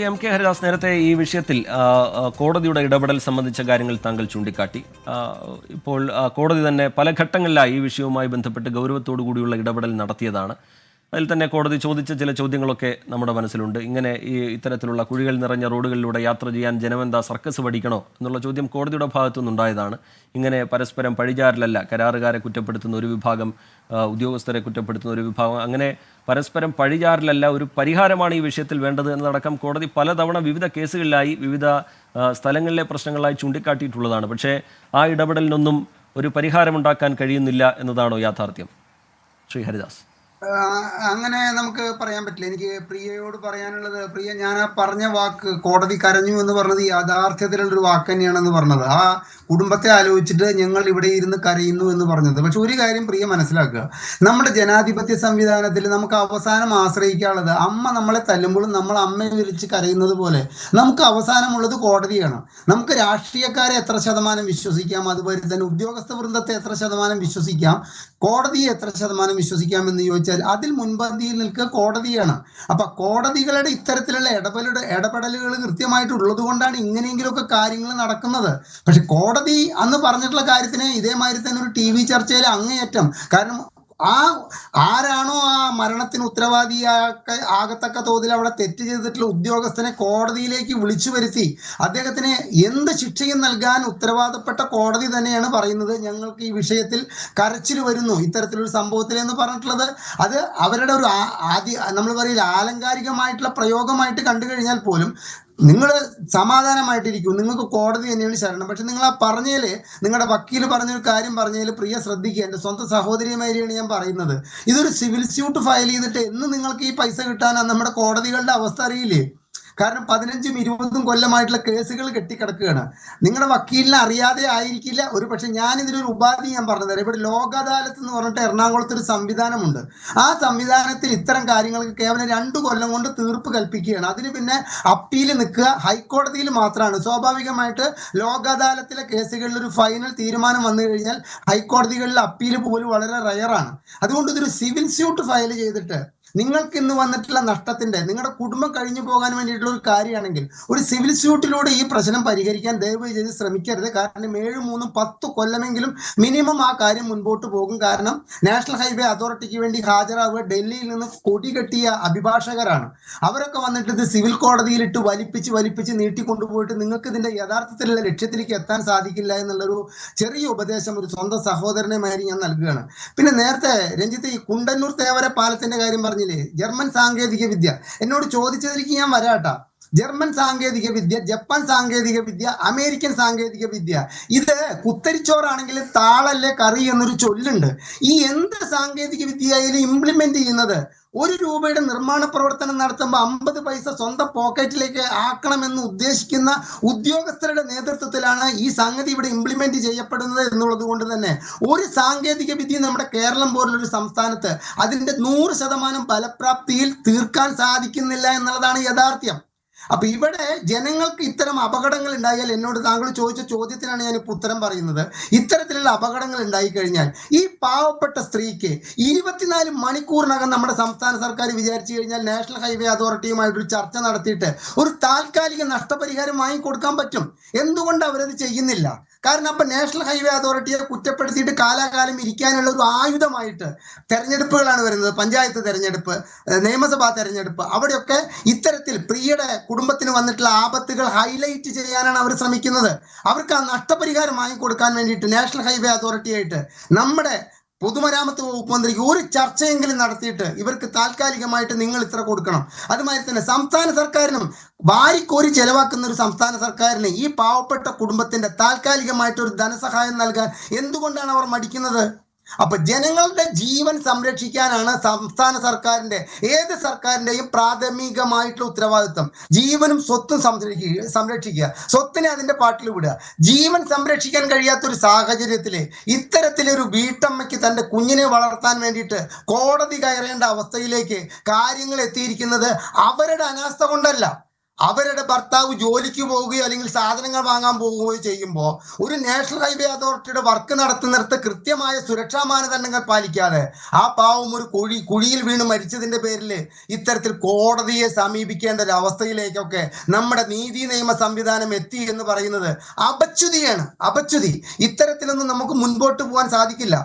M K Haridas, നേരത്തെ ഈ വിഷയത്തിൽ കോടതിയുടെ ഇടപെടൽ സംബന്ധിച്ച കാര്യങ്ങൾ താങ്കൾ ചൂണ്ടിക്കാട്ടി. ഇപ്പോൾ കോടതി തന്നെ പല ഘട്ടങ്ങളിലായി ഈ വിഷയവുമായി ബന്ധപ്പെട്ട് ഗൗരവത്തോടു കൂടിയുള്ള ഇടപെടൽ നടത്തിയതാണ്. അതിൽ തന്നെ കോടതി ചോദിച്ച ചില ചോദ്യങ്ങളൊക്കെ നമ്മുടെ മനസ്സിലുണ്ട്. ഇങ്ങനെ ഇത്തരത്തിലുള്ള കുഴികൾ നിറഞ്ഞ റോഡുകളിലൂടെ യാത്ര ചെയ്യാൻ ജനമെന്താ സർക്കസ് പഠിക്കണോ എന്നുള്ള ചോദ്യം കോടതിയുടെ ഭാഗത്തു നിന്നുണ്ടായതാണ്. ഇങ്ങനെ പരസ്പരം പഴിചാരലല്ല, കരാറുകാരെ കുറ്റപ്പെടുത്തുന്ന ഒരു വിഭാഗം, ഉദ്യോഗസ്ഥരെ കുറ്റപ്പെടുത്തുന്ന ഒരു വിഭാഗം, അങ്ങനെ പരസ്പരം പഴിചാരലല്ല, ഒരു പരിഹാരമാണ് ഈ വിഷയത്തിൽ വേണ്ടത് എന്നതടക്കം കോടതി പലതവണ വിവിധ കേസുകളിലായി വിവിധ സ്ഥലങ്ങളിലെ പ്രശ്നങ്ങളായി ചൂണ്ടിക്കാട്ടിയിട്ടുള്ളതാണ്. പക്ഷേ ആ ഇടപെടലിനൊന്നും ഒരു പരിഹാരമുണ്ടാക്കാൻ കഴിയുന്നില്ല എന്നതാണോ യാഥാർത്ഥ്യം, ശ്രീ ഹരിദാസ്? അങ്ങനെ നമുക്ക് പറയാൻ പറ്റില്ല. എനിക്ക് പ്രിയയോട് പറയാനുള്ളത്, പ്രിയ, ഞാൻ ആ പറഞ്ഞ വാക്ക് കോടതി കരഞ്ഞു എന്ന് പറഞ്ഞത് യാഥാർത്ഥ്യത്തിലുള്ളൊരു വാക്ക് തന്നെയാണെന്ന് പറഞ്ഞത്. ആ കുടുംബത്തെ ആലോചിച്ചിട്ട് ഞങ്ങൾ ഇവിടെ ഇരുന്ന് കരയുന്നു എന്ന് പറഞ്ഞത്. പക്ഷെ ഒരു കാര്യം പ്രിയ മനസ്സിലാക്കുക, നമ്മുടെ ജനാധിപത്യ സംവിധാനത്തിൽ നമുക്ക് അവസാനം ആശ്രയിക്കാനുള്ളത്, അമ്മ നമ്മളെ തല്ലുമ്പോഴും നമ്മൾ അമ്മയെ വിളിച്ച് കരയുന്നത് പോലെ നമുക്ക് അവസാനമുള്ളത് കോടതിയാണ്. നമുക്ക് രാഷ്ട്രീയക്കാരെ എത്ര ശതമാനം വിശ്വസിക്കാം, അതുപോലെ തന്നെ ഉദ്യോഗസ്ഥ വൃന്ദത്തെ എത്ര ശതമാനം വിശ്വസിക്കാം, കോടതിയെ എത്ര ശതമാനം വിശ്വസിക്കാം എന്ന് ചോദിച്ചാൽ അതിൽ മുൻപന്തിയിൽ നിൽക്കുക കോടതിയാണ്. അപ്പൊ കോടതികളുടെ ഇത്തരത്തിലുള്ള ഇടപെടലുകൾ കൃത്യമായിട്ടുള്ളത് കൊണ്ടാണ് ഇങ്ങനെയെങ്കിലുമൊക്കെ കാര്യങ്ങൾ നടക്കുന്നത്. പക്ഷെ കോടതി അന്ന് പറഞ്ഞിട്ടുള്ള കാര്യത്തിന് ഇതേമാതിരി തന്നെ ഒരു TV ചർച്ചയിൽ അങ്ങേയറ്റം, കാരണം ആരാണോ ആ മരണത്തിന് ആകത്തക്ക തോതിൽ അവിടെ തെറ്റ് ചെയ്തിട്ടുള്ള ഉദ്യോഗസ്ഥനെ കോടതിയിലേക്ക് വിളിച്ചു വരുത്തി അദ്ദേഹത്തിന് എന്ത് ശിക്ഷയും നൽകാൻ ഉത്തരവാദപ്പെട്ട കോടതി തന്നെയാണ് പറയുന്നത്, ഞങ്ങൾക്ക് ഈ വിഷയത്തിൽ കരച്ചിൽ വരുന്നു ഇത്തരത്തിലൊരു സംഭവത്തിൽ എന്ന് പറഞ്ഞിട്ടുള്ളത്. അത് അവരുടെ ഒരു നമ്മൾ പറയില്ല, ആലങ്കാരികമായിട്ടുള്ള പ്രയോഗമായിട്ട് കണ്ടു കഴിഞ്ഞാൽ പോലും നിങ്ങൾ സമാധാനമായിട്ടിരിക്കും, നിങ്ങൾക്ക് കോടതി തന്നെയാണ് ശരണം. പക്ഷെ നിങ്ങൾ ആ പറഞ്ഞതിൽ, നിങ്ങളുടെ വക്കീൽ പറഞ്ഞൊരു കാര്യം പറഞ്ഞതിൽ പ്രിയ ശ്രദ്ധിക്കുക. എൻ്റെ സ്വന്തം സഹോദരിമാരിയാണ് ഞാൻ പറയുന്നത്. ഇതൊരു സിവിൽ സ്യൂട്ട് ഫയൽ ചെയ്തിട്ട് എന്ന് നിങ്ങൾക്ക് ഈ പൈസ കിട്ടാനാണ് നമ്മുടെ കോടതികളുടെ അവസ്ഥ അറിയില്ലേ? കാരണം 15ഉം 20ഉം കൊല്ലമായിട്ടുള്ള കേസുകൾ കെട്ടിക്കിടക്കുകയാണ്. നിങ്ങളുടെ വക്കീലിനെ അറിയാതെ ആയിരിക്കില്ല ഒരു പക്ഷെ. ഞാൻ ഇതിനൊരു ഉപാധി ഞാൻ പറഞ്ഞു തരാം. ഇവിടെ ലോക് അദാലത്ത് എന്ന് പറഞ്ഞിട്ട് എറണാകുളത്ത് ഒരു സംവിധാനമുണ്ട്. ആ സംവിധാനത്തിൽ ഇത്തരം കാര്യങ്ങൾക്ക് കേവലം 2 കൊല്ലം കൊണ്ട് തീർപ്പ് കൽപ്പിക്കുകയാണ്. അതിന് പിന്നെ അപ്പീൽ നിൽക്കുക ഹൈക്കോടതിയിൽ മാത്രമാണ്. സ്വാഭാവികമായിട്ട് ലോക് അദാലത്തിലെ കേസുകളിൽ ഒരു ഫൈനൽ തീരുമാനം വന്നു കഴിഞ്ഞാൽ ഹൈക്കോടതികളിൽ അപ്പീൽ പോലും വളരെ റയറാണ്. അതുകൊണ്ട് ഇതൊരു സിവിൽ സ്യൂട്ട് ഫയൽ ചെയ്തിട്ട് നിങ്ങൾക്ക് ഇന്ന് വന്നിട്ടുള്ള നഷ്ടത്തിന്റെ, നിങ്ങളുടെ കുടുംബം കഴിഞ്ഞു പോകാൻ വേണ്ടിയിട്ടുള്ള ഒരു കാര്യമാണെങ്കിൽ ഒരു സിവിൽ സ്യൂട്ടിലൂടെ ഈ പ്രശ്നം പരിഹരിക്കാൻ ദയവ് ചെയ്ത് ശ്രമിക്കരുത്. കാരണം 7, 3, 10 കൊല്ലമെങ്കിലും മിനിമം ആ കാര്യം മുൻപോട്ട് പോകും. കാരണം നാഷണൽ ഹൈവേ അതോറിറ്റിക്ക് വേണ്ടി ഹാജരാകുക ഡൽഹിയിൽ നിന്ന് കൊടി കെട്ടിയ അഭിഭാഷകരാണ്. അവരൊക്കെ വന്നിട്ട് ഇത് സിവിൽ കോടതിയിലിട്ട് വലിപ്പിച്ച് നീട്ടിക്കൊണ്ടുപോയിട്ട് നിങ്ങൾക്ക് ഇതിന്റെ യഥാർത്ഥത്തിലുള്ള ലക്ഷ്യത്തിലേക്ക് എത്താൻ സാധിക്കില്ല എന്നുള്ളൊരു ചെറിയ ഉപദേശം ഒരു സ്വന്തം സഹോദരനെ മാതിരി ഞാൻ നൽകുകയാണ്. പിന്നെ നേരത്തെ രഞ്ജിത്ത് ഈ കുണ്ടന്നൂർ തേവര പാലത്തിന്റെ കാര്യം പറഞ്ഞു, ജർമ്മൻ സാങ്കേതിക വിദ്യ എന്നോട് ചോദിച്ചതിലേക്ക് ഞാൻ വരാട്ടാ. ജർമ്മൻ സാങ്കേതിക വിദ്യ, ജപ്പാൻ സാങ്കേതിക വിദ്യ, അമേരിക്കൻ സാങ്കേതിക വിദ്യ, ഇത് കുത്തരിച്ചോറാണെങ്കിൽ താളല്ലേ കറി എന്നൊരു ചൊല്ലുണ്ട്. ഈ എന്ത് സാങ്കേതിക വിദ്യയിലും ഇംപ്ലിമെന്റ് ചെയ്യുന്നത് 1 രൂപയുടെ നിർമ്മാണ പ്രവർത്തനം നടത്തുമ്പോൾ 50 പൈസ സ്വന്തം പോക്കറ്റിലേക്ക് ആക്കണമെന്ന് ഉദ്ദേശിക്കുന്ന ഉദ്യോഗസ്ഥരുടെ നേതൃത്വത്തിലാണ് ഈ സംഗതി ഇവിടെ ഇംപ്ലിമെന്റ് ചെയ്യപ്പെടുന്നത് എന്നുള്ളത് കൊണ്ട് തന്നെ ഒരു സാങ്കേതിക വിദ്യ നമ്മുടെ കേരളം പോലുള്ളൊരു സംസ്ഥാനത്ത് അതിന്റെ 100% ഫലപ്രാപ്തിയിൽ തീർക്കാൻ സാധിക്കുന്നില്ല എന്നുള്ളതാണ് യാഥാർത്ഥ്യം. അപ്പൊ ഇവിടെ ജനങ്ങൾക്ക് ഇത്തരം അപകടങ്ങൾ ഉണ്ടായാൽ, എന്നോട് താങ്കൾ ചോദിച്ച ചോദ്യത്തിനാണ് ഞാനിപ്പോൾ ഉത്തരം പറയുന്നത്, ഇത്തരത്തിലുള്ള അപകടങ്ങൾ ഉണ്ടായിക്കഴിഞ്ഞാൽ ഈ പാവപ്പെട്ട സ്ത്രീക്ക് 24 മണിക്കൂറിനകം നമ്മുടെ സംസ്ഥാന സർക്കാർ വിചാരിച്ചു കഴിഞ്ഞാൽ നാഷണൽ ഹൈവേ അതോറിറ്റിയുമായിട്ടൊരു ചർച്ച നടത്തിയിട്ട് ഒരു താൽക്കാലിക നഷ്ടപരിഹാരം വാങ്ങിക്കൊടുക്കാൻ പറ്റും. എന്തുകൊണ്ട് അവരത് ചെയ്യുന്നില്ല? കാരണം അപ്പൊ നാഷണൽ ഹൈവേ അതോറിറ്റിയെ കുറ്റപ്പെടുത്തിയിട്ട് കാലാകാലം ഇരിക്കാനുള്ള ഒരു ആയുധമായിട്ട് തെരഞ്ഞെടുപ്പുകളാണ് വരുന്നത്. പഞ്ചായത്ത് തെരഞ്ഞെടുപ്പ്, നിയമസഭാ തെരഞ്ഞെടുപ്പ്, അവിടെയൊക്കെ ഇത്തരത്തിൽ പ്രിയയുടെ കുടുംബത്തിന് വന്നിട്ടുള്ള ആപത്തുകൾ ഹൈലൈറ്റ് ചെയ്യാനാണ് അവർ ശ്രമിക്കുന്നത്. അവർക്ക് ആ നഷ്ടപരിഹാരം വാങ്ങിക്കൊടുക്കാൻ വേണ്ടിയിട്ട് നാഷണൽ ഹൈവേ അതോറിറ്റിയായിട്ട് നമ്മുടെ പൊതുമരാമത്ത് വകുപ്പ് മന്ത്രിക്ക് ഒരു ചർച്ചയെങ്കിലും നടത്തിയിട്ട് ഇവർക്ക് താൽക്കാലികമായിട്ട് നിങ്ങൾ ഇത്ര കൊടുക്കണം. അതുമാതിരി തന്നെ സംസ്ഥാന സർക്കാരിനും വാരിക്കോരി ചെലവാക്കുന്ന ഒരു സംസ്ഥാന സർക്കാരിന് ഈ പാവപ്പെട്ട കുടുംബത്തിന്റെ താൽക്കാലികമായിട്ട് ഒരു ധനസഹായം നൽകാൻ എന്തുകൊണ്ടാണ് അവർ മടിക്കുന്നത്? അപ്പൊ ജനങ്ങളുടെ ജീവൻ സംരക്ഷിക്കാനാണ് സംസ്ഥാന സർക്കാരിന്റെ, ഏത് സർക്കാരിന്റെയും പ്രാഥമികമായിട്ടുള്ള ഉത്തരവാദിത്വം. ജീവനും സ്വത്തും സംരക്ഷിക്കുക, സ്വത്തിനെ അതിന്റെ പാട്ടിൽ വിടുക. ജീവൻ സംരക്ഷിക്കാൻ കഴിയാത്തൊരു സാഹചര്യത്തില് ഇത്തരത്തിലൊരു വീട്ടമ്മയ്ക്ക് തന്റെ കുഞ്ഞിനെ വളർത്താൻ വേണ്ടിയിട്ട് കോടതി കയറേണ്ട അവസ്ഥയിലേക്ക് കാര്യങ്ങൾ എത്തിയിരിക്കുന്നത് അവരുടെ അനാസ്ഥ കൊണ്ടല്ല, അവരുടെ ഭർത്താവ് ജോലിക്ക് പോവുകയോ അല്ലെങ്കിൽ സാധനങ്ങൾ വാങ്ങാൻ പോവുകയോ ചെയ്യുമ്പോൾ ഒരു നാഷണൽ ഹൈവേ അതോറിറ്റിയുടെ വർക്ക് നടത്തുന്നിടത്ത് കൃത്യമായ സുരക്ഷാ മാനദണ്ഡങ്ങൾ പാലിക്കാതെ ആ പാവം ഒരു കുഴിയിൽ വീണ് മരിച്ചതിന്റെ പേരിൽ ഇത്തരത്തിൽ കോടതിയെ സമീപിക്കേണ്ട ഒരു അവസ്ഥയിലേക്കൊക്കെ നമ്മുടെ നീതി നിയമ സംവിധാനം എത്തി എന്ന് പറയുന്നത് അപച്യുതിയാണ്. ഇത്തരത്തിലൊന്നും നമുക്ക് മുൻപോട്ട് പോകാൻ സാധിക്കില്ല.